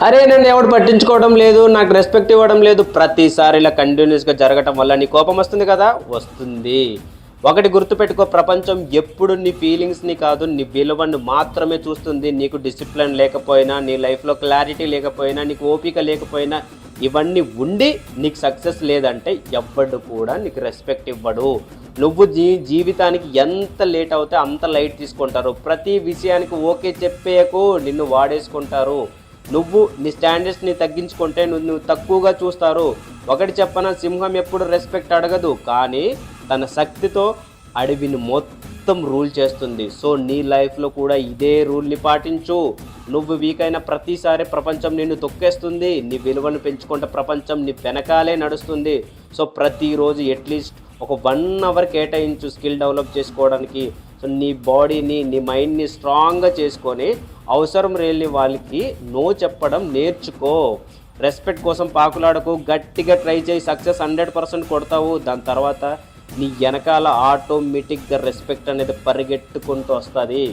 అరే నన్ను ఎవడు పట్టించుకోవడం లేదు, నాకు రెస్పెక్ట్ ఇవ్వడం లేదు, ప్రతిసారి ఇలా కంటిన్యూస్గా జరగటం వల్ల నీ కోపం వస్తుంది కదా, వస్తుంది. ఒకటి గుర్తుపెట్టుకో, ప్రపంచం ఎప్పుడు నీ ఫీలింగ్స్ని కాదు నీ విలువను మాత్రమే చూస్తుంది. నీకు డిసిప్లిన్ లేకపోయినా, నీ లైఫ్లో క్లారిటీ లేకపోయినా, నీకు ఓపిక లేకపోయినా, ఇవన్నీ ఉండి నీకు సక్సెస్ లేదంటే ఎవ్వడు కూడా నీకు రెస్పెక్ట్ ఇవ్వడు. నువ్వు జీవితానికి ఎంత లేట్ అవుతే అంత లైట్ తీసుకుంటారు. ప్రతి విషయానికి ఓకే చెప్పేయకు, నిన్ను వాడేసుకుంటారు. నువ్వు నీ స్టాండర్డ్స్ని తగ్గించుకుంటే నువ్వు తక్కువగా చూస్తారు. ఒకటి చెప్పన, సింహం ఎప్పుడు రెస్పెక్ట్ అడగదు, కానీ తన శక్తితో అడవిని మొత్తం రూల్ చేస్తుంది. సో నీ లైఫ్లో కూడా ఇదే రూల్ని పాటించు. నువ్వు వీక్ అయిన ప్రతిసారి ప్రపంచం నిన్ను తొక్కేస్తుంది. నీ విలువను పెంచుకుంటే ప్రపంచం నీ వెనకాలే నడుస్తుంది. సో ప్రతిరోజు అట్లీస్ట్ ఒక 1 అవర్ కేటాయించు స్కిల్ డెవలప్ చేసుకోవడానికి. సో నీ బాడీని, నీ మైండ్ని స్ట్రాంగ్గా చేసుకొని అవసరం లేని వాళ్ళకి నో చెప్పడం నేర్చుకో. రెస్పెక్ట్ కోసం పాకులాడకు, గట్టిగా ట్రై చేయి, సక్సెస్ 100% కొడతావు. దాని తర్వాత నీ వెనకాల ఆటోమేటిక్గా రెస్పెక్ట్ అనేది పరిగెట్టుకుంటూ వస్తుంది.